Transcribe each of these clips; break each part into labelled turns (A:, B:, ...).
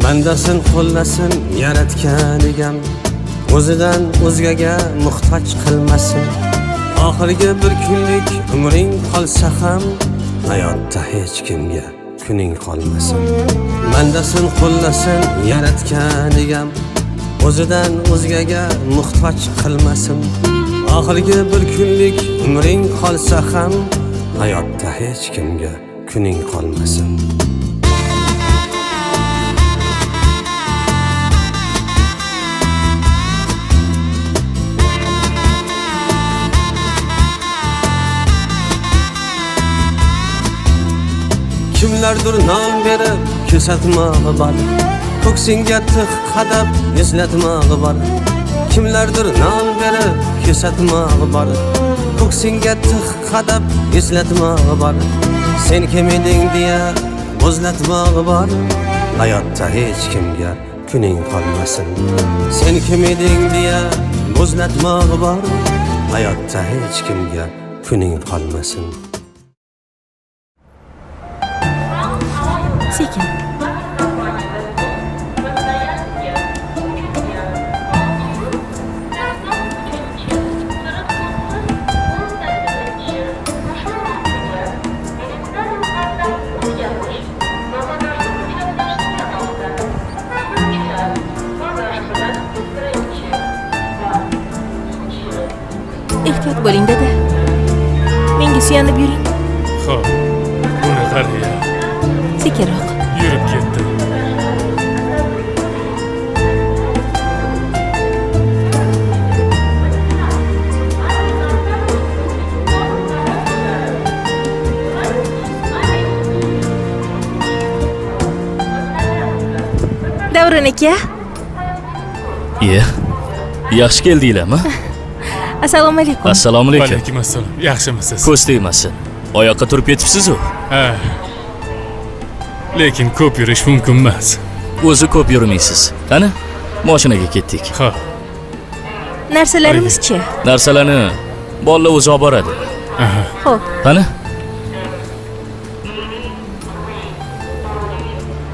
A: Mandasin qo'llasin yaratgan egam, o'zidan o'zgaga muhtoj qilmasin. Oxirgi bir kunlik umring qolsa ham hayotda hech kimga kuning qolmasin. Mandasin qo'llasin yaratgan egam, o'zidan o'zgaga muhtoj qilmasin. Oxirgi bir kunlik umring qolsa ham hayotda hech kimga kuning qolmasin. Kimlardir non berib ko'rsatmog'i bor, ko'ksingga tig' qadab eslatmog'i bor. Kimlardir non berib ko'rsatmog'i bor, ko'ksingga tig' qadab eslatmog'i bor. Sen kim eding deya o'zlatmog'i bor, hayotda hech kimga kuning qolmasin. Sen kim eding deya o'zlatmog'i bor, hayotda hech kimga kuning qolmasin.
B: Sekin. Ehtiyot bo'ling dada. Menga suyanib yuring.
C: Xo'p, buni qara.
B: Sekinroq.
C: Yurib ketdi.
B: Davron aka.
D: Yaxshi keldinglarmi?
B: Assalomu alaykum.
D: Assalomu alaykum.
C: Alaykum assalom. Yaxshimisiz?
D: Ko'z tegmasin. Oyoqqa turib ketibsiz-ku.
C: Ha. Lekin ko'p yurish mumkin emas.
D: O'zi ko'p yurmaysiz. Qani, mashinaga ketdik.
C: Xo'p.
B: Narsalarimiz-chi?
D: Narsalarni bolalar o'zi olib boradi.
C: Aha.
B: Xo'p.
D: Qani?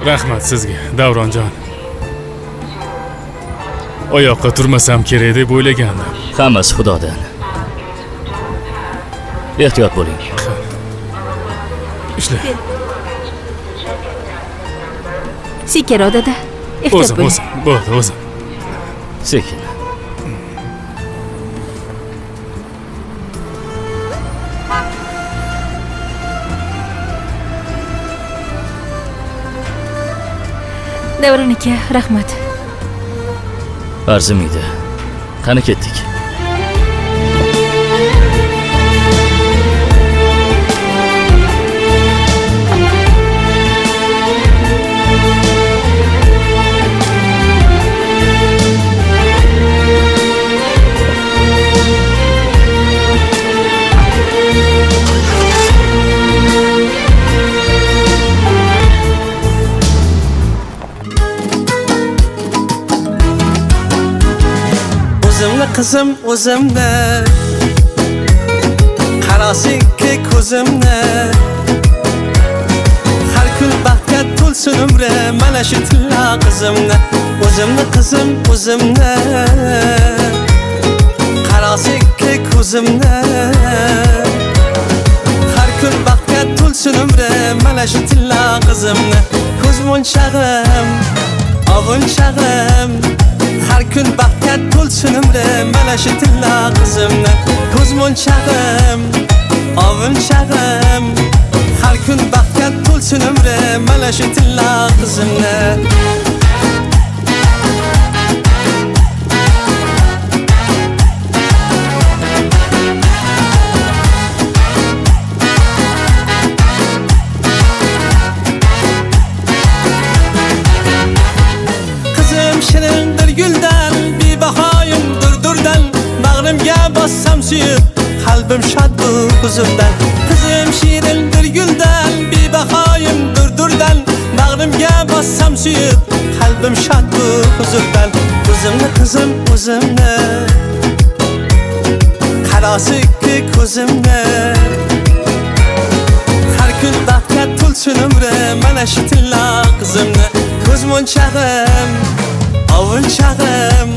C: Rahmat sizga, Davronjon. Oyoqqa turmasam kerak deb o'ylagandim.
D: Hammasi Xudodan. Ehtiyot bo'ling.
C: Ishla.
B: Sekinroq dada. Ehtiyot bo'ling.
C: O'zim, bo'ldi, o'zim.
D: Sekin.
B: Davron aka, rahmat.
D: Arzimaydi. Qani ketdik.
A: O'zimni qizim o'zimni, qarasiki ko'zimni. Har kun baxtga to'lsin umrim, mana shu tilla qizimni. O'zimni qizim o'zimni, qarasiki ko'zimni. Har kun baxtga to'lsin umrim, mana shu tilla qizimni. Ko'z monchag'im, ovunchag'im, har kun baxtga to'lsin umrim, mana shu tilla qizimni. Ko'z monchag'im, ovunchag'im, har kun baxtga to'lsin umrim, mana shu tilla qizimni. Shirindir guldan, bebahoyim durdurdan, bag'rimga bossam suyib, qalbim shod bu huzurdan. Qizim shirindir guldan, bebahoyim durdurdan, bag'rimga bossam suyib, qalbim shod bu huzurdan. O'zimni qizim o'zimni, qarasiki ko'zimni. Har kun baxtga to'lsin umrim, mana shu tilla qizimni. ko'z monchag'im, ovul chag'im,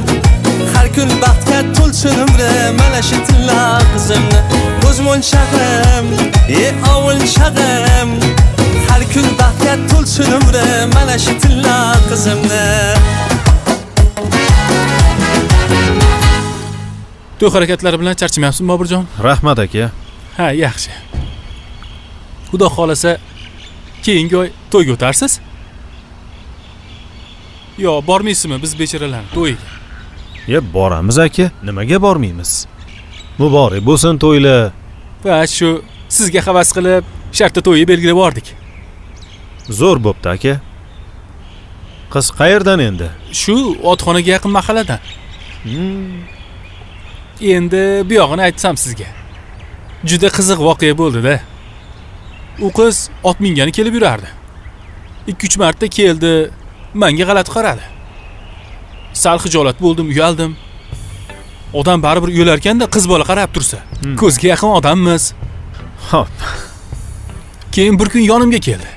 A: har kun baxtga to'lsin umrim, mana shu tilla qizimni. Ko'z monchag'im, ovul chag'im, har kun baxtga to'lsin umrim, mana shu tilla qizimni.
C: To'y harakatlari bilan charchamayapsizmi, Boburjon?
E: Rahmat aka.
C: Ha, yaxshi. Xudo xolasa, keyingi oy to'yga o'tarsiz? Yo, bormaysizmi biz bechoralarning to'yiga?
E: Boramiz aka. Nimaga bormaymiz? Muborak bo'lsin to'ylar.
C: Va shu sizga havas qilib, shartta to'yni belgilab bordik.
E: Zo'r bo'pti aka. Qiz qayerdan endi?
C: Shu otxonaga yaqin mahalladan. Endi bu yog'ini aytsam sizga. Juda qiziq voqea bo'ldi-da. U qiz ot mingani kelib yurardi. 2-3 marta keldi, menga g'alati qaradi. Sal xijolat bo'ldim, uyaldim. Odam baribir uyalar ekanda, qiz bola qarab tursa, ko'zga yaqin odammiz.
E: Hop.
C: Keyin bir kun yonimga keldi.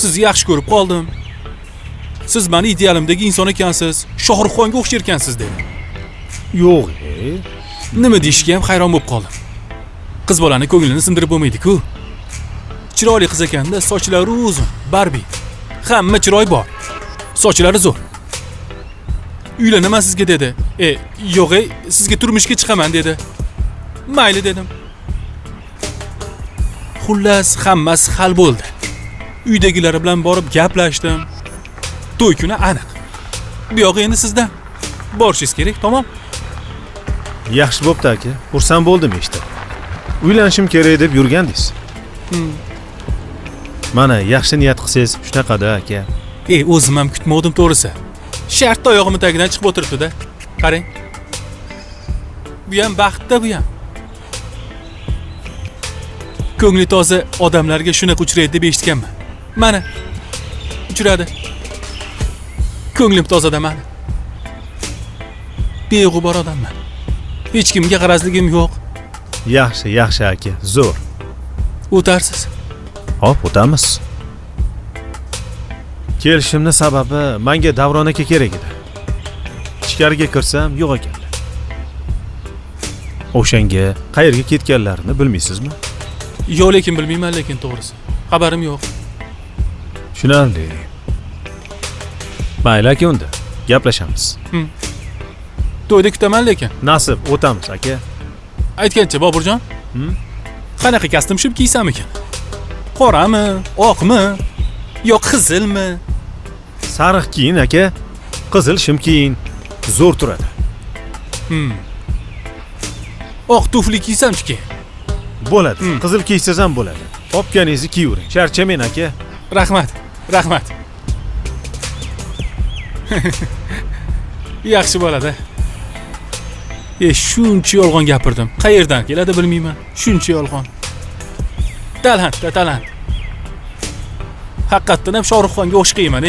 C: Sizni yaxshi ko'rib qoldim. Siz meni idealimdagi inson ekansiz, Shohruxxonga o'xshar ekansiz dedi.
E: Yo'q,
C: Nima deyishga ham hayron bo'lib qoldim. Qiz bolani ko'nglini sindirib bo'lmaydi-ku. Chiroyli qiz ekanda, sochlari uzun, Barbie. Hamma chiroy bor. Sochlari zo'r. Uylanaman sizga dedi. Yo'q, sizga turmushga chiqaman dedi. Mayli dedim. Xullas, hammasi hal bo'ldi. Uydagilar bilan borib gaplashdim. To'y kuni aniq. Bu yo'q endi sizdan. Borishingiz kerak, tamom.
E: Yaxshi bo'pti aka. Xursand bo'ldim eshitib. Uylanishim kerak deb yurgandingiz. Mana yaxshi niyat qilsangiz shunaqada aka.
C: O'zim ham kutmovdim to'g'risi. Shartta oyog'im tagidan chiqib o'tiribdi-da. Qarang. Bu ham baxtda bu ham. Ko'ngli toza odamlarga shunaqa uchraydi deb eshitganman. Mana uchradi. Ko'nglim tozada mani. Beg'ubor odamman. Hech kimga qarazligim yo'q.
E: Yaxshi, yaxshi aka, zo'r.
C: O'tarsiz.
E: Hop, o'tamiz. Kelishimni sababi menga Davron aka kerak edi. Ichkariga kirsam yo'q ekanlar. O'shanga qayerga ketganlarini bilmaysizmi?
C: Yo'q, lekin bilmayman, lekin to'g'risi. Xabarim yo'q.
E: Tushunarli. Mayli aka, unda gaplashamiz.
C: To'yda kutaman lekin.
E: Nasib, o'tamiz aka.
C: Aytgancha, Boburjon. Qanaqa kostyum shib kiysam ekan? Qorami, oqmi, yo qizilmi?
E: Sariq kiyin aka. Qizil shim kiyin. Zo'r turadi.
C: Oq tufli kiysam-chi?
E: Bo'ladi. Qizil kiysangiz ham bo'ladi. Topganingizni kiyavering. Charchamang aka.
C: Rahmat, rahmat. Yaxshi bo'ladi. Shuncha yolg'on gapirdim. Qayerdan keladi bilmayman. Shuncha yolg'on. Talant. Haqiqatdan ham Shohruxxonga o'xshayman,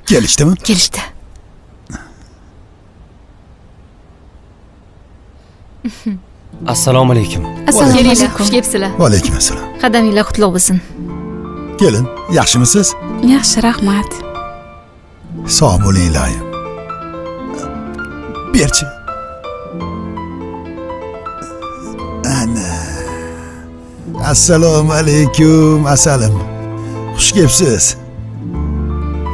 F: Kelishdimi?
B: Kelishdi.
G: Assalomu alaykum.
B: Assalomu alaykum. Xush kelibsizlar.
F: Va alaykum assalom.
B: Qadaminglar qutlug' bo'lsin.
F: Kelin, yaxshimisiz?
B: Yaxshi, rahmat.
F: Sog' bo'ling iloyim. Berchi. Ana. Assalomu alaykum, asalim. Xush kelibsiz.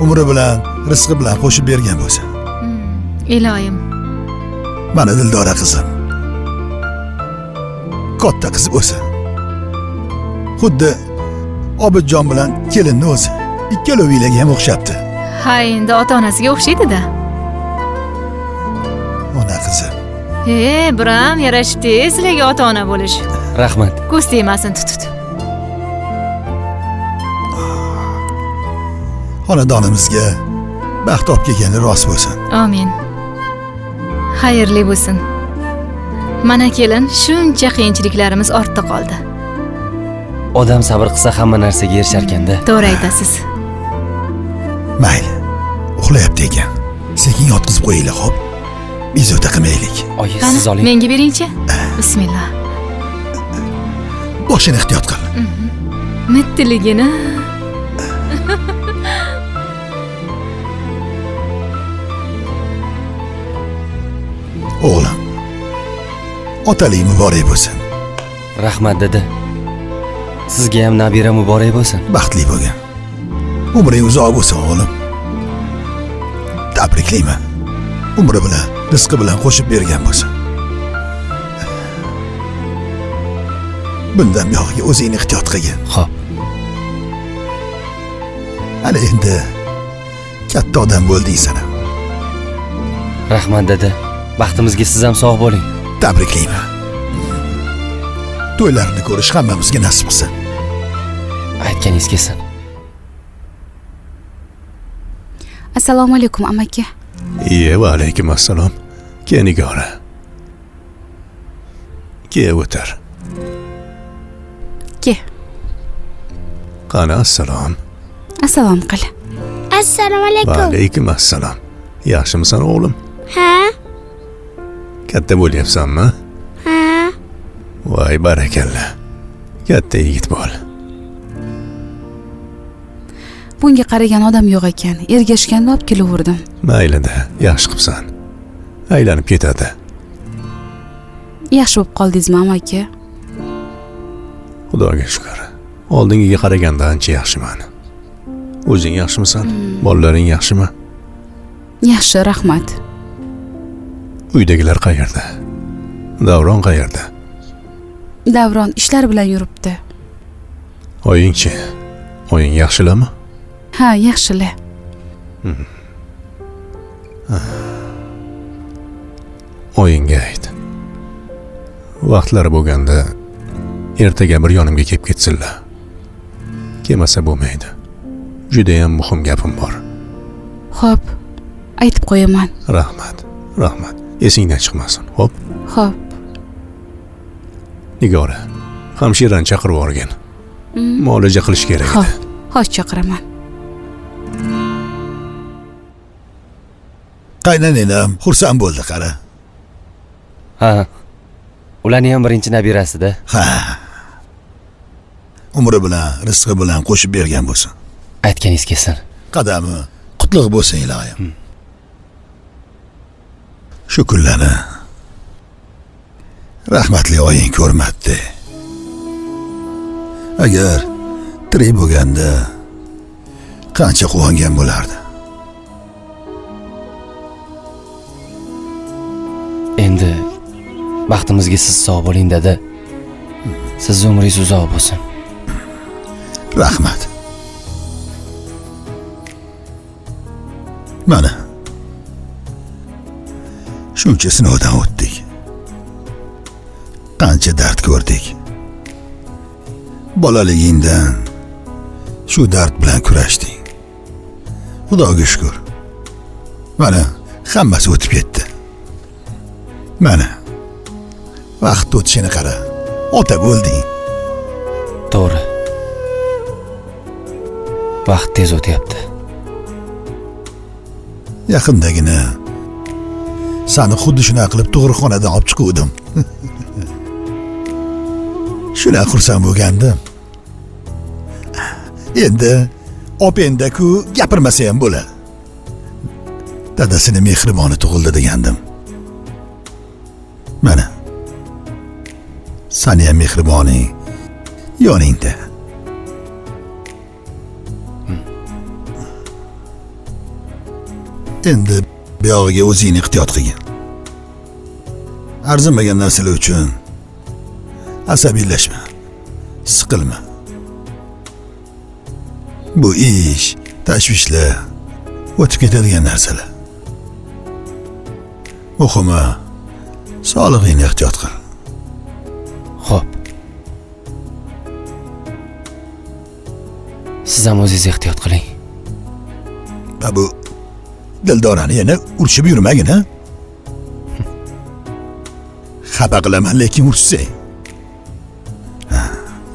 F: Umri bilan, rizqi bilan qo'shib bergan bo'lsin.
B: Iloyim.
F: Mana Dildora qizim. Katta qiz bo'lsa. Xuddi Obidjon bilan kelinni o'zi. Ikkalovilarga ham o'xshabdi.
B: Ha, endi ota-onasiga o'xshaydi-da.
F: Ona qizim.
B: Biram yarashibdi sizlarga ota-ona bo'lish.
G: Rahmat.
B: Ko'z tegmasin tutut.
F: Xonadonimizga baxt olib kelgani rost bo'lsin.
B: Amin. Xayrli bo'lsin. Mana kelin, shuncha qiyinchiliklarimiz ortda qoldi.
G: Odam sabr qilsa hamma narsaga erishar ekanda.
B: To'g'ri aytasiz.
F: Mayli. Uxlayapti ekan. Sekin yotqizib qo'yinglar, xo'p? Bezovta qilmaylik.
G: Oyi, siz oling.
B: Menga beringchi. Bismillah.
F: boshini ehtiyot qil.
H: Mittiligini.
F: O'g'lim, otalik muborak bo'lsin.
G: Rahmat dada. Sizga ham nabira muborak bo'lsin.
F: Baxtli bo'lgin. Umring uzoq bo'lsin o'g'lim. Tabriklayman. Umri bilan, rizqi bilan qo'shib bergan bo'lsin. Bundan buyog'iga o'zingni ehtiyot qilgin.
G: Xo'p.
F: Ana endi katta odam bo'lding sen ham.
G: Rahmat dada. Baxtimizga siz ham sog' bo'ling.
F: Tabriklayman. To'ylarni ko'rish hammamizga nasib qilsin.
G: Aytganingiz kelsin.
H: Assalomu alaykum amaki.
E: Va alaykum assalom. Kel Nigora. Kel o'tir.
H: Ke.
E: Qani assalom.
H: Assalom qil.
I: Assalomu
E: Va
I: alaykum.
E: alaykum assalom. Yaxshimisan o'g'lim?
I: Ha?
E: Katta bo'lyapsanmi?
I: Ha?
E: Voy barakalla. Katta yigit bo'l.
H: Bunga qaragan odam yo'q ekan. Ergashganda olib kelaverdim.
E: Mayli-da, yaxshi qilibsan. Aylanib ketadi.
H: Yaxshi bo'lib qoldingizmi amaki?
E: Xudoga shukr. Oldingiga qaraganda ancha yaxshiman. O'zing yaxshimisan? Bolalaring yaxshimi?
H: Yaxshi, rahmat.
E: Uydagilar qayerda? Davron qayerda?
H: Davron ishlar bilan yuribdi.
E: Oyingchi? Oying yaxshilami?
H: Ha, yaxshilar.
E: Oyingga ayt. Vaqtlari bo'lganda ertaga bir yonimga kelib ketsinlar. Kelmasa bo'lmaydi. Juda ham muhim gapim bor.
H: Xo'p, aytib qo'yaman.
E: Rahmat. Rahmat. Esingdan chiqmasin. Xo'p.
H: Xo'p.
E: Nigora, hamshirani chaqirib o'rgin. Muolaja qilish kerak edi.
H: Xo'p, hozir chaqiraman.
F: Qaynanam xursand bo'ldi qara.
G: Ha. Ularning ham birinchi nabirasida.
F: Ha. Umri bilan, rizqi bilan qo'shib bergan bo'lsin.
G: Aytganingiz kelsin.
F: Qadami qutlug' bo'lsin iloyim. Shu kunlarni rahmatli oying ko'rmadi. Agar tirik bo'lganda qancha quvongan bo'lardi.
G: Endi baxtimizga siz sog' bo'ling dada. Siz umringiz uzoq bo'lsin.
F: Rahmat. Mana shuncha sinovdan o'tdik. Qancha dard ko'rdik. Bolaligingdan shu dard bilan kurashding. Xudoga shukr. Mana hammasi o'tib ketdi. Mana vaqt o'tishini qara. Ota bo'lding.
G: To'g'ri. Vaqt tez o'tyapti.
F: Yaqindagina seni xuddi shuna qilib tug'ruqxonadan olib chiquvdim. Shuna xursand bo'lgandim. Endi openda-ku gapirmasa ham bo'ladi. Dadasini mehriboni tug'ildi degandim. Mana seni ham mehriboning yoningda. Endi buyog'iga o'zingni ehtiyot qilgin. Arzimagan narsalar uchun asabiylashma, siqilma. Bu ish, tashvishlar o'tib ketadigan narsalar. Muhimi sog'lig'ingni ehtiyot qil.
G: Xo'p. Siz ham o'zingiz ehtiyot qiling.
F: Bu Dildorani yana urishib yurmagin, ha? Xafa qilaman, lekin urishsang.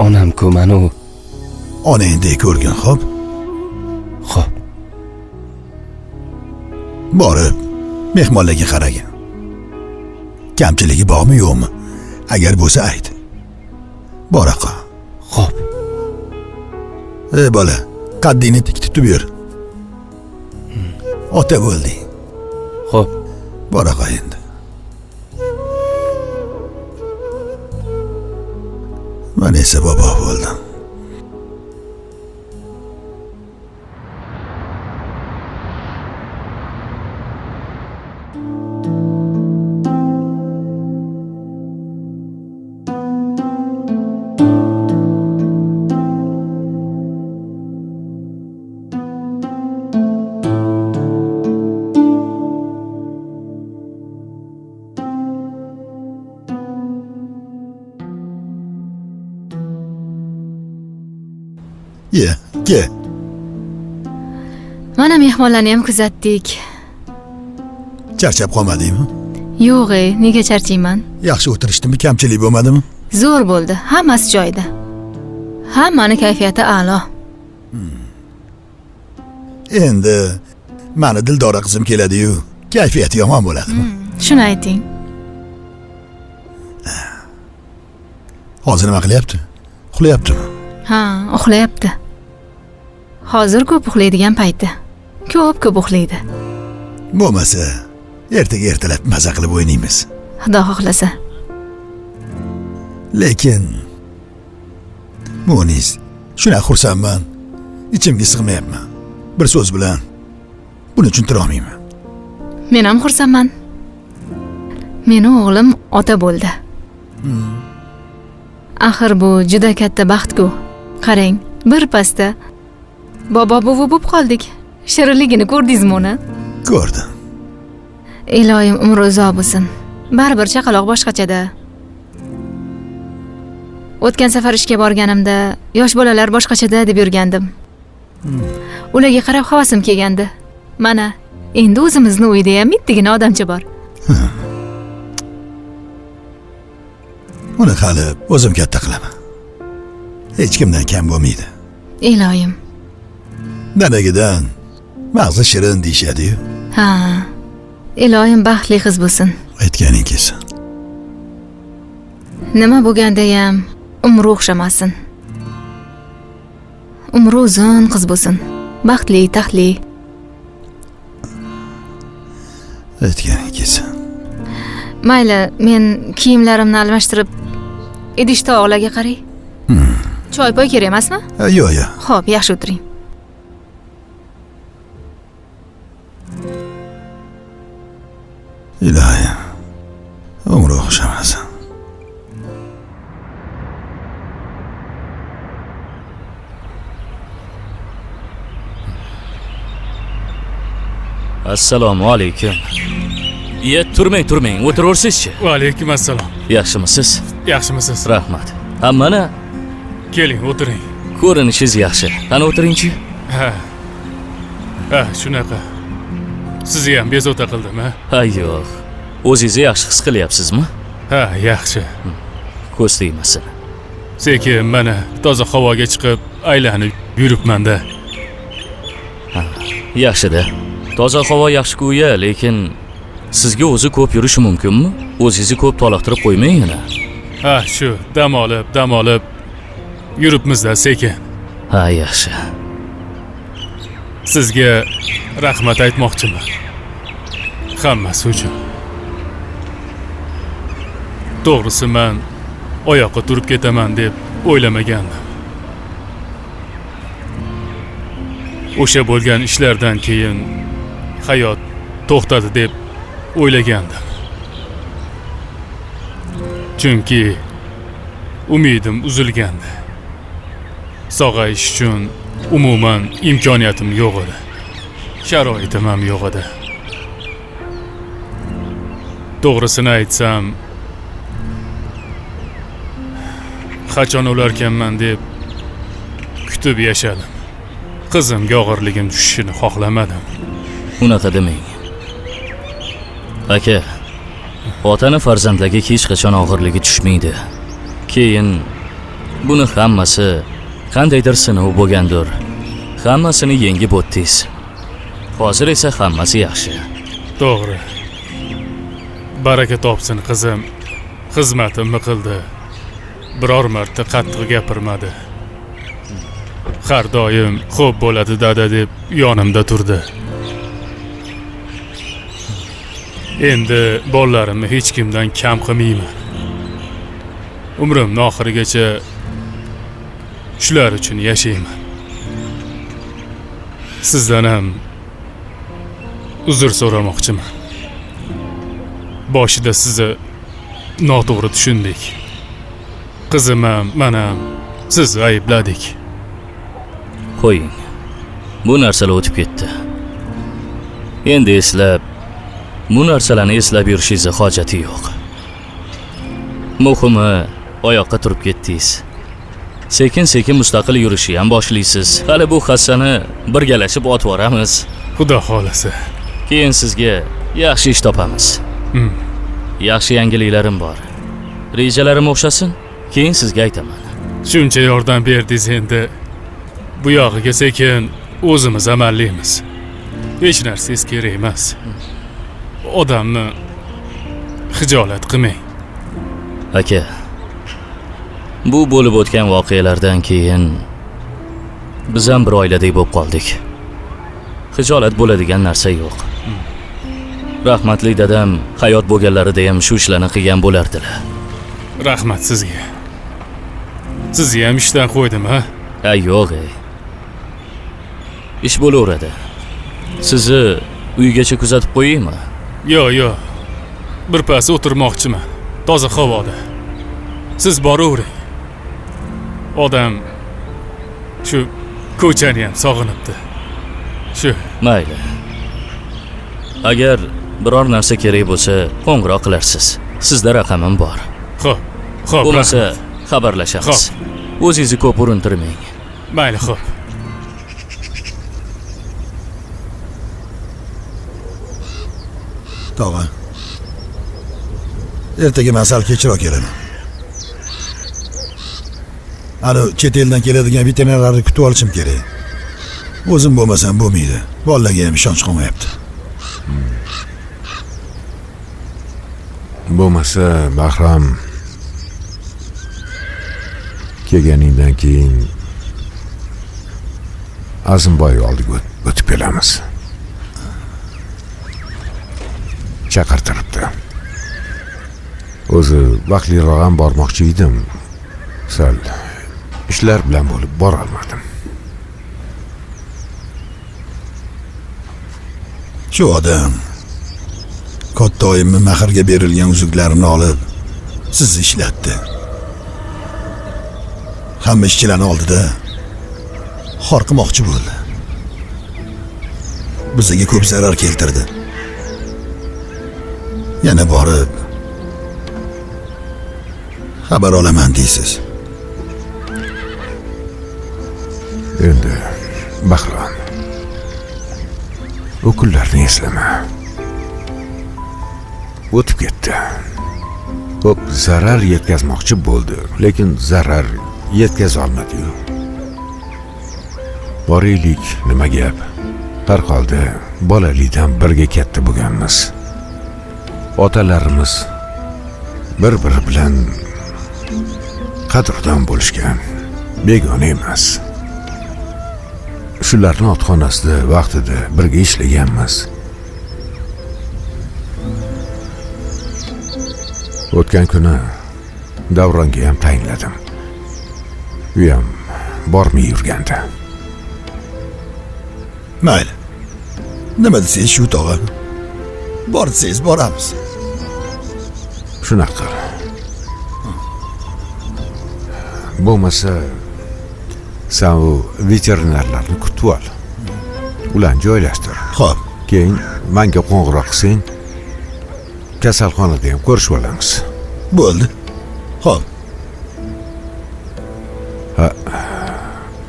G: Onam-ku mana u.
F: Onangdek ko'rgin, xo'p?
G: Xo'p.
F: Borib, mehmonlarga qaragin. Kamchiligi bormi, yo'qmi? Agar bo'lsa ayt. Bora qol. Ey bola, qaddingni tik tutib yur. Ota bo'lding.
G: Xo'p,
F: Bora qo'y endi. Men esa bobo bo'ldim. Ye, ke.
I: Mana mehmonlarni ham kuzatdik.
F: Charchab qolmadingmi?
I: Yo'q, nega charchayman?
F: Yaxshi o'tirishdimi, kamchilik bo'lmadimi?
I: Zo'r bo'ldi, hammasi joyida. Hammani kayfiyati a'lo.
F: Endi mani Dildora qizim keladi-yu, kayfiyati yomon bo'ladimi?
I: Shuni ayting.
F: Hozir nima qilyapti? Uxlayaptimi?
I: Ha, uxlayapti. Hozir ko'p uxlaydigan payti. Ko'p uxlaydi.
F: Bo'lmasa, ertaga ertalab maza qilib o'ynaymiz.
I: Xudo xohlasa.
F: Lekin Munis, shuna xursandman. Ichimga sig'mayapman. Bir so'z bilan buni tushuntira olmayman.
I: Men ham xursandman. Meni o'g'lim ota bo'ldi. Axir bu juda katta baxt-ku. Qarang, bir pasda bobo buvi bo'lib qoldik. Shirinligini ko'rdingizmi uni?
F: Ko'rdim.
I: Iloyim umri uzoq bo'lsin. Baribir chaqaloq boshqachada. O'tgan safar ishga borganimda yosh bolalar boshqachada deb yurgandim. Ularga qarab havasim kelgandi. Mana, endi o'zimizni uyda ham bittagina odamcha bor.
F: Uni hali o'zim katta qilaman. Hech kimdan kam bo'lmaydi.
I: Iloyim.
F: Danagidan mag'zi shirin deyishadi-yu.
I: Ha. Iloyim baxtli qiz bo'lsin.
F: Aytganing kelsin.
I: Nima bo'lganda ham umri o'xshamasin. Umri uzun qiz bo'lsin. Baxtli, taxtli.
F: Aytganing kelsin.
I: Mayli, men kiyimlarimni almashtirib idish-tovoqlarga qaray. Choy-poy kerak emasmi?
F: Yo'q.
I: Xo'p, yaxshi o'tiring.
F: Iloyim, umri o'xshamasin.
D: Assalomu alaykum. Turmang, o'tiraversiz-chi.
C: Va alaykum assalom.
D: Yaxshimisiz?
C: Yaxshimisiz?
D: Rahmat. Mana
C: Keling, o'tiring.
D: ko'rinishingiz yaxshi. Qani o'tiringchi.
C: Ha, shunaqa. Sizni ham bezovta qildim, ha?
D: Ha, yo'q. O'zingizni yaxshi his qilyapsizmi?
C: Ha, yaxshi.
D: Ko'z tegmasin.
C: Sekin mana toza havoga chiqib aylanib yuribman-da.
D: Yaxshi-da. Toza havo yaxshi-ku-ya, lekin sizga o'zi ko'p yurishi mumkinmi? O'zingizni ko'p toliqtirib qo'ymang yana.
C: Ha, shu dam olib yuribmiz-da sekin.
D: Ha, yaxshi.
C: Sizga rahmat aytmoqchiman. Hammasi uchun. To'g'risi men oyoqqa turib ketaman deb o'ylamagandim. O'sha bo'lgan ishlardan keyin hayot to'xtadi deb o'ylagandim. Chunki umidim uzilgandi. Sog'ayish uchun umuman imkoniyatim yo'q edi. Sharoitim ham yo'q edi. To'g'risini aytsam, qachon o'larkanman deb kutib yashadim. Qizimga og'irligim tushishini xohlamadim.
D: Unaqa demang. Aka, otani farzandlarga hech qachon og'irligi tushmaydi. Keyin buni hammasi qandaydir sinov bo'lgandir. Hammasini yengib o'tdingiz. Hozir esa hammasi yaxshi.
C: To'g'ri. Baraka topsin qizim. Xizmatimni qildi. Biror marta qattiq gapirmadi. har doim xo'p bo'ladi dada deb yonimda turdi. Endi bolalarimni hech kimdan kam qilmayman. Umrimning oxirigacha shular uchun yashayman. Sizdan ham uzr so'ramoqchiman. Boshida sizni noto'g'ri tushundik. Qizim ham, men ham sizni aybladik.
D: Qo'ying. Bu narsalar o'tib ketdi. Endi bu narsalarni eslab yurishingiz hojati yo'q. Muhimi, oyoqqa turib ketdingiz. Sekin-sekin mustaqil yurishni ham boshlaysiz. Hali bu hassani birgalashib otib yoramiz.
C: Xudo xolasa.
D: Keyin sizga yaxshi ish topamiz. Yaxshi yangiliklarim bor. Rejalarim o'xshasin, keyin sizga aytaman.
C: Shuncha yordam berdingiz, endi bu yog'iga sekin o'zimiz amallaymiz. Hech narsangiz kerak emas. Odamni xijolat qilmang.
D: Aka, bu bo'lib o'tgan voqealardan keyin biz ham bir oiladek bo'lib qoldik. Xijolat bo'ladigan narsa yo'q. Rahmatli dadam hayot bo'lganlarida ham shu ishlarni qilgan bo'lardilar.
C: Rahmat sizga. Sizni ham ishdan qo'ydim, ha?
D: Yo'q. Ish bo'laveradi. Sizni uygacha kuzatib qo'yaymi?
C: Yo'q. Birpas o'tirmoqchiman. Toza havoda. Siz boravering. Odam shu ko'chani ham sog'inibdi. Shu.
D: Mayli. Agar biror narsa kerak bo'lsa, qo'ng'iroq qilarsiz. Sizda raqamim bor.
C: Xo'p.
D: Bo'lmasa xabarlashamiz. O'zingizni ko'p urintirmang.
C: Mayli, xo'p.
F: Tog'a. Ertaga men sal kechroq kelaman. Ana chet eldan keladigan veterinarlarni kutib olishim kerak. O'zim bo'lmasam bo'lmaydi. Bolalarga ham ishonch qolmayapti.
J: Bo'lmasa, Bahrom kelganingdan keyin Azimboy oldiga o'tib kelamiz. Chaqirtiribdi. O'zi vaqtliroq ham bormoqchi edim. Sal ishlar bilan bo'lib bora olmadim.
F: Shu odam katta oyimning mahrga berilgan uzuklarini olib sizni ishlatdi. Hamma ishchilarni oldida xor qilmoqchi bo'ldi. Bizga ko'p zarar keltirdi. Yana borib xabar olaman deysiz.
J: Endi Bahrom, o kunlarni eslama. O'tib ketdi. Ko'p zarar yetkazmoqchi bo'ldi, lekin zarar yetkaza olmadi-yu. Boraylik, nima gap? Har holda bolalikdan birga katta bo'lganmiz. Otalarimiz bir-biri bilan qadrdon bo'lishgan, begona emas. Shularni otxonasida vaqtida birga ishlaganmiz. O'tgan kuni Davronga ham tayinladim. U ham bormay yurgandi.
F: Mayli. Nima desangiz shu tog'a. Bor desangiz boramiz.
J: Shunaqa qil. Bo'lmasa sen u veterinarlarni kutib ol. Ularni joylashtir.
F: Xo'p.
J: Keyin menga qo'ng'iroq qilsang, kasalxonada ham ko'rishib olamiz.
F: Bo'ldi. Xo'p.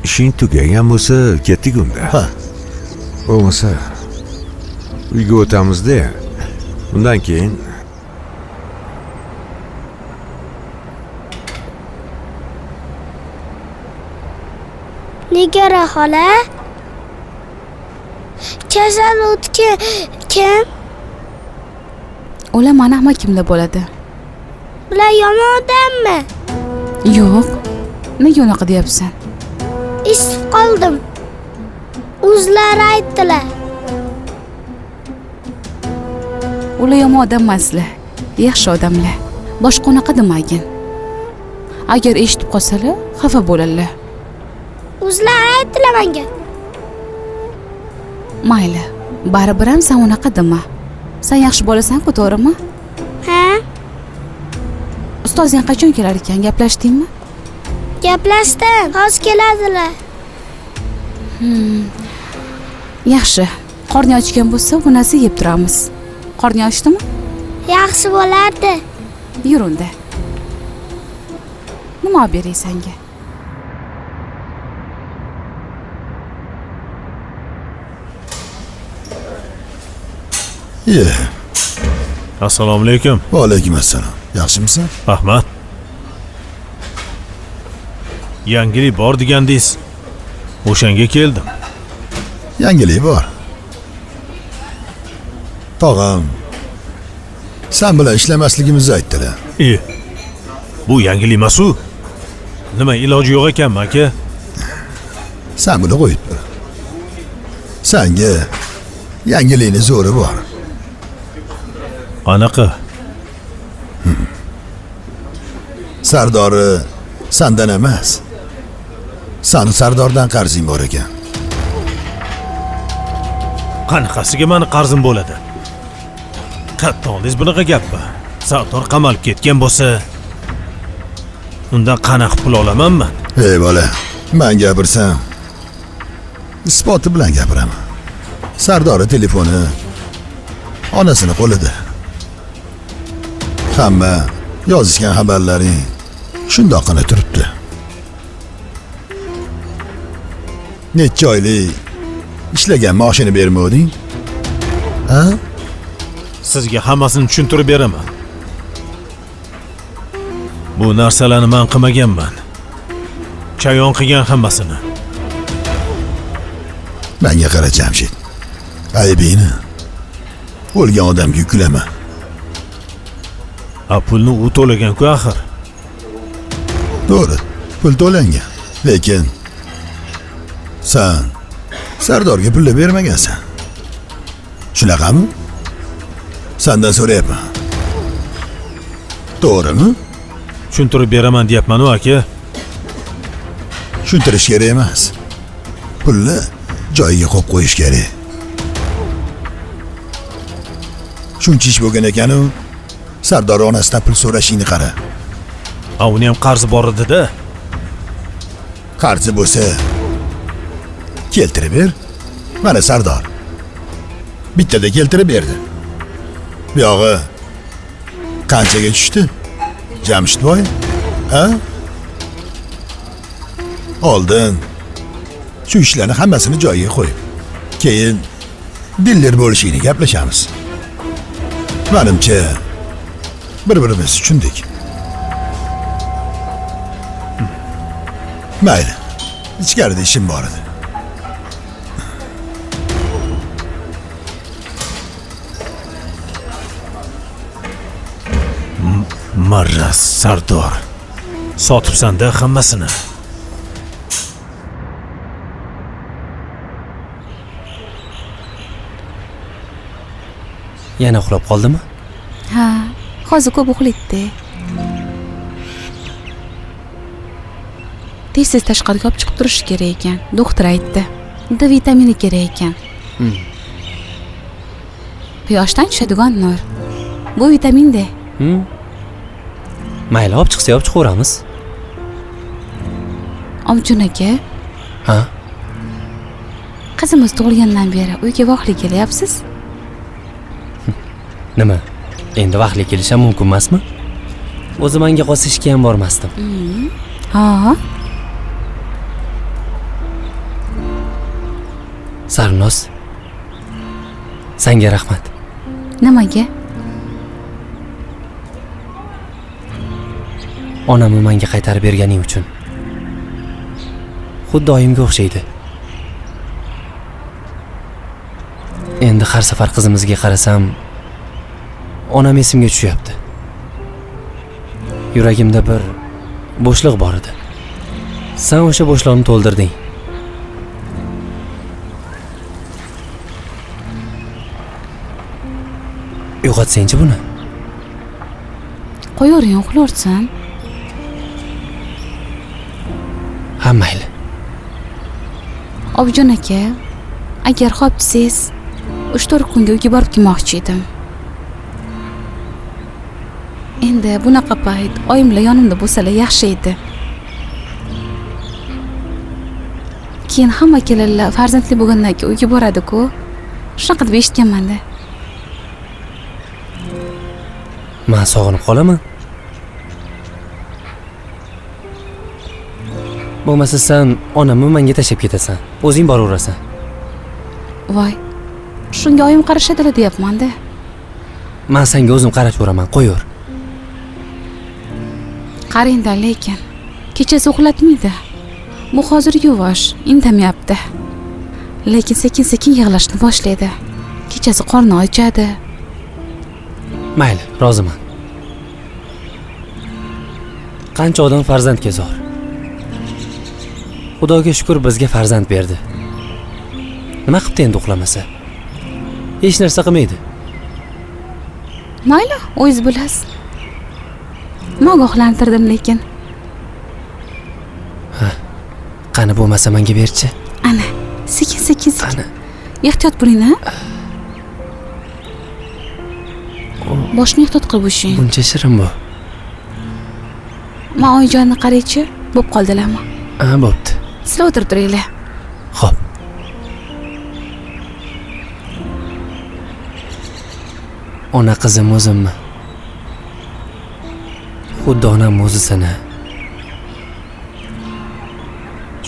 J: Ishing tugagan bo'lsa, ketdik unda.
F: Ha.
J: Bo'lmasa uyga o'tamiz-da. Undan keyin
K: Nigara xola? Kasal o'tgan kim?
H: Ular mana kimda bo'ladi?
K: Ular yomon odammi?
H: Yo'q. Nega unaqa deyapsan?
K: isib qoldim. O'zlari aytdilar.
H: Ular yomon odam emaslar, yaxshi odamlar. Boshqa unaqa demagin. Agar eshitib qolsalar, xafa bo'ladilar.
K: O'zlari aytdilar menga.
H: Mayli, baribir ham sen unaqa dema. Sen yaxshi bo'lasan-ku, to'g'rimi?
K: Ha?
H: Ustozing qachon kelar ekan, gaplashdingmi?
K: Gaplashdim. Hozir keladilar.
H: Yaxshi. Qorning ochgan bo'lsa, bu narsa yeb turamiz. Qorning ochdimi?
K: Yaxshi bo'lardi.
H: Yur unda. Nima olib beray senga?
E: Assalomu alaykum.
F: Va alaykum assalom. Yaxshimisan?
E: Rahmat. Yangilik bor degandingiz. O'shanga keldim.
F: Yangilik bor. Tog'am sen bilan ishlamasligimizni aytdilar.
E: Bu yangilik emas-ku. Nima iloji yo'q ekanmi, aka?
F: Sen buni qo'yib tur. Senga yangilikning zo'ri bor.
E: Qanaqa?
F: Sardori sendan emas. Sani Sardordan qarzing bor ekan.
E: Qanaqasiga meni qarzim bo'ladi? Qattonliz bunaqa gapmi? Sardor qamalib ketgan bo'lsa, undan qanaqa pul olamanmi?
F: Ey bola, men gapirsam isboti bilan gapiraman. Sardori telefoni onasini qo'lida. Hamma yozishgan xabarlaring shundoqqina turibdi. Necha oylik ishlagan maoshini bermading? Ha?
E: Sizga hammasini tushuntirib beraman. Bu narsalarni men qilmaganman. Chayon qilgan hammasini.
F: Menga qara Jamshid. Aybingni o'lgan odamga yuklama.
E: Pulni u to'lagan-ku axir.
F: To'g'ri, pul to'langan. Lekin sen Sardorga pul bermagansan. Shunaqami? Sendan so'rayapman. To'g'rimi?
E: Tushuntirib beraman deyapman-ku, aka.
F: Tushuntirish kerak emas. Pulni joyiga qo'yib qo'yish kerak. Shuncha ish bo'lgan ekan-u, Sardor onasidan pul so'rashingni qara.
E: Uni ham qarzi bor edi-da.
F: Qarzi bo'lsa, keltirib ber. Mana Sardor bittada keltirib berdi. Bu yog'i qanchaga tushdi? Jamshidboy? Ha? Oldin shu ishlarni hammasini joyiga qo'yib, keyin dillar bo'lishini gaplashamiz. Menimcha bir-birimizni tushundik. Mayli, ichkarida ishim bor edi.
E: Marra Sardor. Sotibsan-da hammasini.
G: Yana uxlab qoldimi?
H: Ha, hozir ko'p uxlaydi. Tez-tez tashqariga olib chiqib turish kerak ekan. Doktor aytdi. D vitamini kerak ekan. Quyoshdan tushadigan nur. Bu vitamin-da.
G: Mayli, olib chiqsa olib chiqaveramiz.
H: Omchun aka.
G: Ha?
H: Qizimiz tug'ilgandan beri uyga vaqtli kelyapsiz?
G: Nima? Endi vaqtli kelishim mumkin emasmi? O'zi menga qolsa ishga ham bormasdim.
H: Ha.
G: Sarnoz. Senga rahmat.
H: Nimaga?
G: Onamni menga qaytarib berganing uchun. Xuddi oyimga o'xshaydi. Endi har safar qizimizga qarasam, onam esimga tushyapti. Yuragimda bir bo'shliq bor edi. Sen o'sha bo'shliqni to'ldirding. Yo'qotsang-chi buni.
H: Qo'yavering, uxlorsan.
G: Ha, mayli.
H: Objon aka, agar xo'p desangiz, 3-4 kunga uyga borib kelmoqchi edim. Endi bunaqa payt oyimlar yonimda bo'lsalar yaxshi edi. Keyin hamma kelinlar farzandli bo'lgandan keyin uyga boradi-ku. Shunaqa deb eshitganman-da.
G: Men sog'inib qolaman. Bo'lmasa sen onamni menga tashlab ketasan. O'zing boraverasan.
H: Voy. Shunga oyim qarashadilar deyapman-da.
G: Men senga o'zim qarab turaman, qo'yaver.
H: Qarangda, lekin kechasi uxlatmaydi. Bu hozir yuvosh, indamayapti. Lekin sekin-sekin yig'lashni boshlaydi. Kechasi qorni ochadi.
G: Mayli, roziman. Qancha odam farzandga zor. Xudoga shukr bizga farzand berdi. Nima qilibdi endi uxlamasa? Hech narsa qilmaydi.
H: Mayli, o'zingiz bilasiz. Men ogohlantirdim lekin.
G: Qani bo'lmasa menga berchi.
H: Ana, sekin-sekin. Qani. Ehtiyot bo'ling-a. Boshni ehtiyot qilib o'shing.
G: Buncha shirin bu.
H: Men oyjonni qaraychi, bo'p qoldilarmi?
G: Ha, bo'pti.
H: Sizlar o'tirib turinglar.
G: Xo'p. Ona qizim o'zimmi? Xuddi onam o'zisini.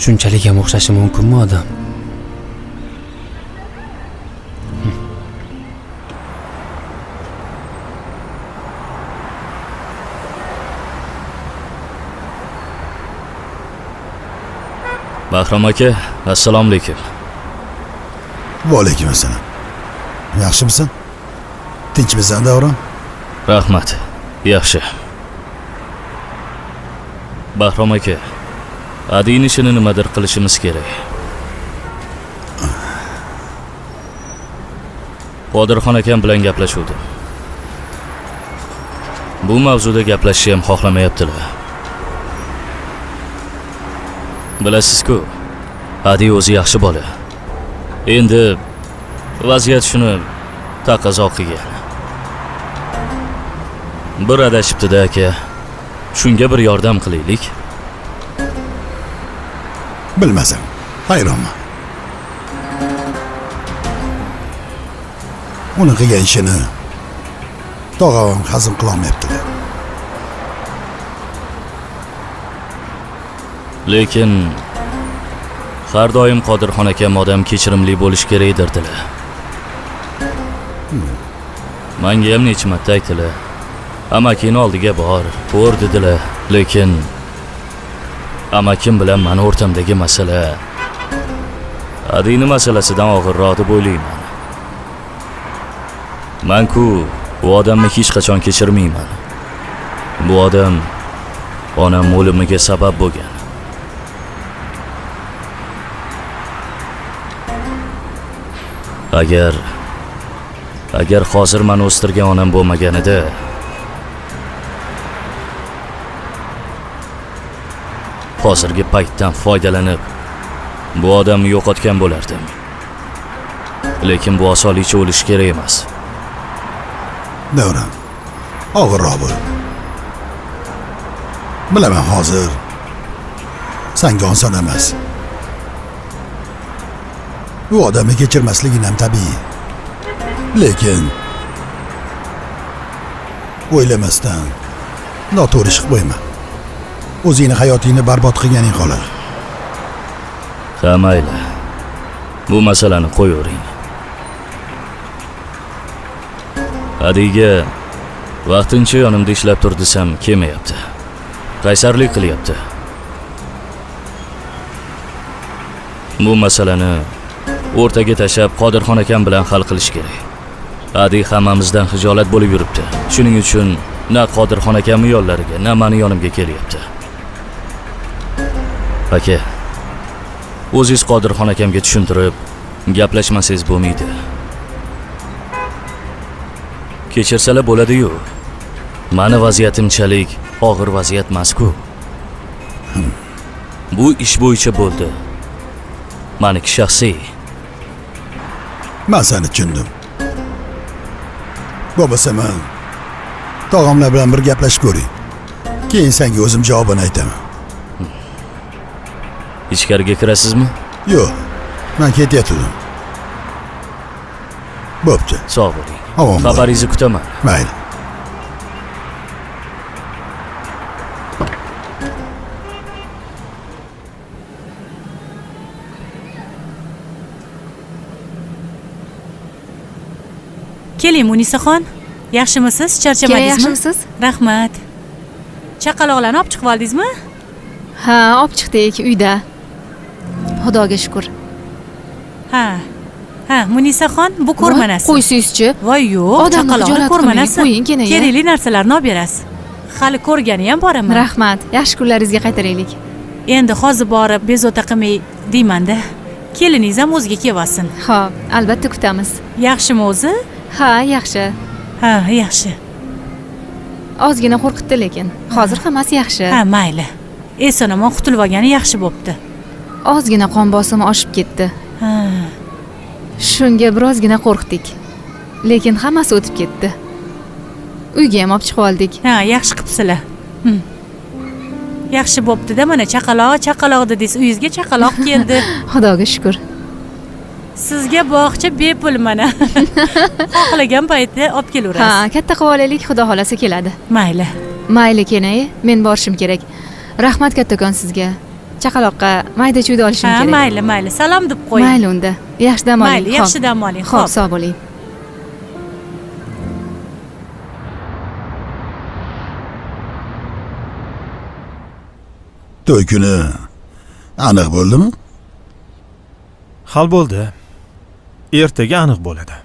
G: Shunchalik ham o'xshashi mumkinmi odam?
D: Bahrom aka, assalomu alaykum.
F: Va alaykum assalom. Yaxshimisan? Tinchmisan, Davron?
D: Rahmat. Yaxshi. Bahrom aka, Adining ishini nimadir qilishimiz kerak. Qodirxon akam bilan gaplashuvdim. Bu mavzuda gaplashishni ham xohlamayaptilar. Bilasiz-ku, Adi o'zi yaxshi bola. Endi vaziyat shuni taqozo qilgan. Bir adashibdi-da aka. Shunga bir yordam qilaylik.
F: Bilmasam, hayronman. Uni qilgan ishini tog'am hazm qila olmayaptilar.
D: Lekin har doim Qodirxon akam odam kechirimli bo'lish kerak derdilar. Menga ham necha marta aytdilar. Amaking oldiga bor, ko'r dedilar. Lekin amakim bilan meni o'rtamdagi masala Adini masalasidan og'irroq deb o'ylayman. Men-ku bu odamni hech qachon kechirmayman. Bu odam onam o'limiga sabab bo'lgan. Agar hozir meni o'stirgan onam bo'lmaganida hozirgi paytdan foydalanib bu odamni yo'qotgan bo'lardim. Lekin bu osonlikcha o'lish kerak emas.
F: Davron, og'irroq bo'l. Bilaman hozir senga oson emas. Bu odamni kechirmasliging ham tabiiy. Lekin o'ylamasdan noto'g'ri ish qilib qo'yma. O'zingni hayotingni barbod qilganing qoladi.
D: Ha, mayli. Bu masalani qo'yavering. Adiga vaqtincha yonimda ishlab tur desam kelmayapti. Qaysarlik qilyapti. Bu masalani o'rtaga tashlab Qodirxon akam bilan hal qilish kerak. Adi hammamizdan xijolat bo'lib yuribdi. Shuning uchun na Qodirxon akamning yo'llariga, na meni yonimga kelyapti. Aka, o'zingiz Qodirxon akamga tushuntirib, gaplashmasangiz bo'lmaydi. Kechirsalar bo'ladi-yu. Mani vaziyatimchalik og'ir vaziyat emas-ku. Bu ish bo'yicha bo'ldi. Meniki shaxsiy.
F: Men seni tushundim. Bo'lmasa men tog'amlar bilan bir gaplashib ko'ray. Keyin senga o'zim javobini aytaman.
D: Ichkariga kirasizmi?
F: Yo'q, men ketyapman. Bo'pti.
D: Sog' bo'ling.
F: Omon bo'ling.
D: Xabaringizni kutaman.
F: Mayli.
B: Keling Munisaxon. Yaxshimisiz? Charchamadingizmi?
I: Yaxshimisiz?
B: Rahmat. Chaqaloqlarni olib chiqib oldingizmi?
I: Ha, olib chiqdik uyda. Xudoga shukr.
B: Ha. Ha, Munisaxon, bu ko'rmanasi.
I: Qo'ysizchi.
B: Voy yo'q,
I: Odamni
B: chaqaloqni
I: hijolat
B: ko'rmanasi.
I: qilmang, qo'ying, keling.
B: Kerakli narsalarni olib berasiz. Hali ko'rgani ham boraman.
I: Rahmat. Yaxshi kunlaringizga qaytaraylik.
B: Endi hozir borib bezovta qilmay deyman-da. Keliningiz ham o'ziga kelsin.
I: Xo'p, albatta kutamiz.
B: Yaxshimi o'zi?
I: Ha, yaxshi.
B: Ha, yaxshi.
I: Ozgina qo'rqitdi lekin. Hozir hammasi yaxshi.
B: Ha, mayli. Eson-omon qutulib olgani yaxshi bo'pti.
I: Ozgina qon bosimi oshib ketdi.
B: Ha.
I: Shunga birozgina qo'rqdik. Lekin hammasi o'tib ketdi. Uyga ham olib chiqib oldik.
B: Ha, yaxshi qilibsizlar. Yaxshi bo'pti-da, mana chaqaloq dedingiz, uyingizga chaqaloq keldi.
I: Xudoga shukr.
B: Sizga bog'cha bepul mana. Xohlagan paytda olib kelaverasiz.
I: Ha, katta qilib olaylik, xudo xolasa keladi.
B: Mayli.
I: Mayli kenay, men borishim kerak. Rahmat kattakon sizga. Chaqaloqqa mayda-chuyda olishim kerak.
B: Ha, mayli. Salom deb qo'ying.
I: Mayli unda. Yaxshi dam oling.
B: Mayli, yaxshi dam oling.
I: Xo'p, sog' bo'ling.
F: To'y kuni aniq bo'ldimi?
E: Hal bo'ldi. Ertaga aniq bo'ladi.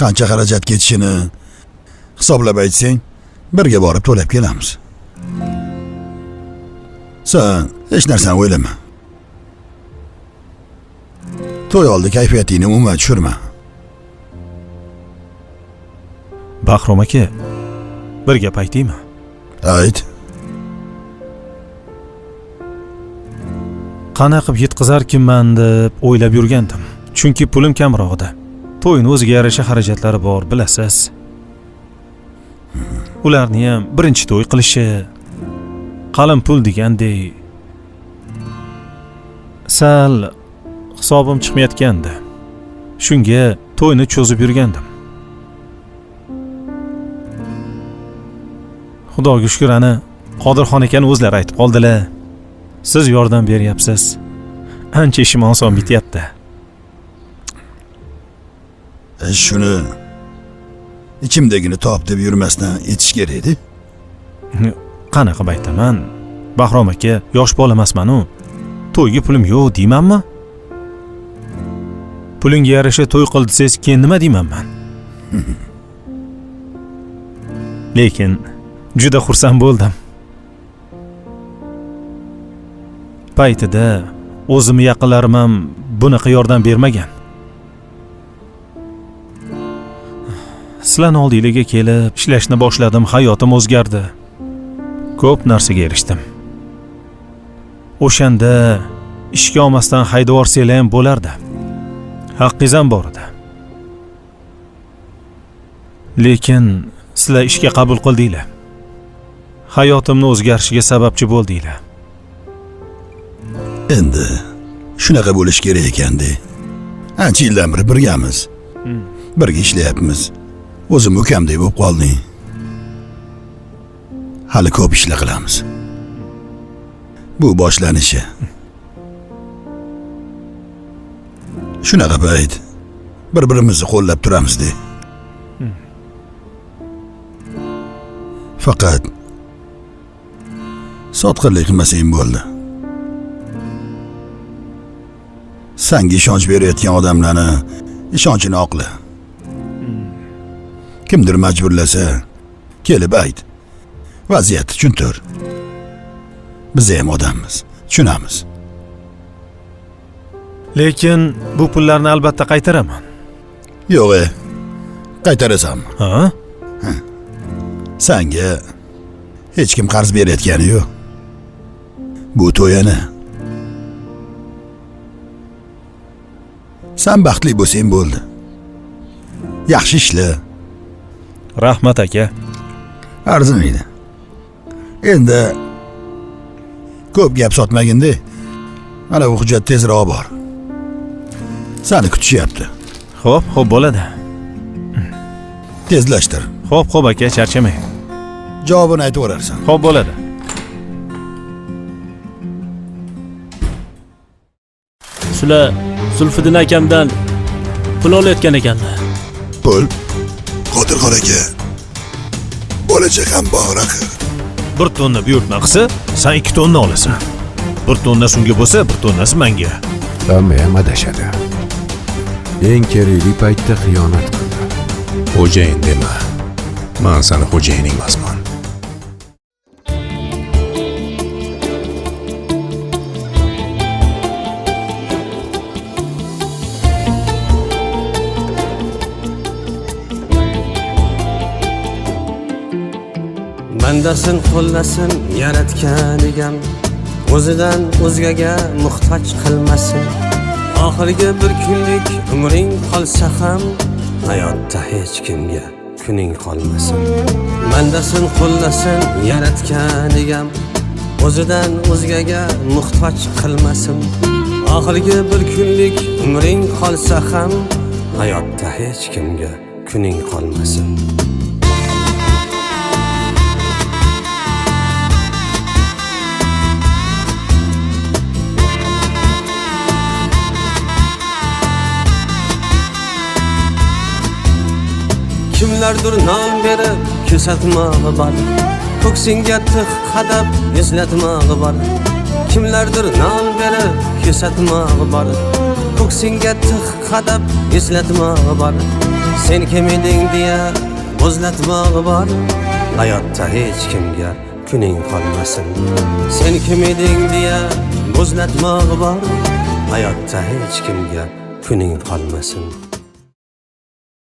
F: Qancha xarajat ketishini hisoblab aytsang, birga borib to'lab kelamiz. Sen hech narsani o'ylama. To'y oldi kayfiyatingni umuman tushirma.
E: Bahrom aka, bir gap aytaymi?
F: Ayt.
E: Qana qilib yetkazarkinman deb o'ylab yurgandim. Chunki pulim kamroq edi. To'yni o'ziga yarasha xarajatlari bor, bilasiz. Ularni ham birinchi to'y qilishi, qalin pul degandek sal hisobim chiqmayotgandi. Shunga to'yni cho'zib yurgandim. Xudoga shukr, ana Qodirxon akani o'zlari aytib qoldilar. Siz yordam beryapsiz. Ancha ishim oson bityapti.
F: Shuni ichimdagini top deb yurmasdan etish kerak edi.
E: Qanaqa qilib aytaman? Bahrom aka, yosh bola emasman-u. To'yga pulim yo'q deymanmi? Pulingga yarasha to'y qil desangiz, keyin nima deymanman? Lekin juda xursand bo'ldim. Paytida o'zimni yaqinlarim ham bunaqa yordam bermagan. Sizlarning oldingizga kelib ishlashni boshladim, hayotim o'zgardi. Ko'p narsaga erishdim. O'shanda ishga olmasdan haydab yuborsanglar ham bo'lardi. Haqqingiz ham bor edi. Lekin sizlar ishga qabul qildinglar. Hayotimni o'zgarishiga sababchi bo'ldinglar.
F: Endi shunaqa bo'lish kerak ekanda. Ancha yildan beri birgamiz. Birga ishlayapmiz. O'zim ukamdek bo'lib qolding. Hali ko'p ishlar qilamiz. Bu boshlanishi. Shunaqa payt bir-birimizni qo'llab turamiz-da. Faqat sotqinlik qilmasang bo'ldi. Senga ishonch berayotgan odamlarni ishonchini oqla. Kimdir majburlasa, kelib ayt. Vaziyatni tushuntir. Biz ham odammiz, tushunamiz.
E: Lekin bu pullarni albatta qaytaraman.
F: yo'q qaytarasanmi?
E: Ha?
F: Senga hech kim qarz berayotgani yo'q. Bu to'yani sen baxtli bo'lsang bo'ldi. Yaxshi ishla.
E: Rahmat aka.
F: Arzimaydi. Endi ko'p gap sotmagin-da. Mana bu hujjat tezroq bor. Seni kutishyapti.
E: Xo'p, bo'ladi.
F: Tezlashtir.
E: Xo'p aka, charchamang.
F: Javobini aytib o'rarsan.
E: Xo'p, bo'ladi.
L: Shular Zulfiddin akamdan pul olayotgan ekanlar.
F: Pul? Qodirxon aka. Bola chaqam bor axir.
E: 1 tonna buyurtma qilsa, sen 2 tonna olasan. 1 tonna unga bo'lsa, 1 tonnasi menga.
J: Hamma ham adashadi. Eng kerakli paytda xiyonat qildi. Xo'jayin dema. Men seni xo'jayining emasman.
A: Bandasin qo'llasin yaratgan egam, o'zidan o'zgaga muhtoj qilmasin. Oxirgi bir kunlik umring qolsa ham, hayotda hech kimga kuning qolmasin. Bandasin qo'llasin yaratgan egam, o'zidan o'zgaga muhtoj qilmasin. Oxirgi bir kunlik umring qolsa ham, hayotda hech kimga kuning qolmasin. Kimlardir non berib kesatmog'i bor, ko'ksingga tig' qadab eslatmog'i bor. Kimlardir non berib kesatmog'i bor, ko'ksingga tig' qadab eslatmog'i bor. Sen kim eding deya bo'zlatmog'i bor, hayotda hech kimga kuning qolmasin. Sen kim eding deya bo'zlatmog'i bor, hayotda hech kimga kuning qolmasin.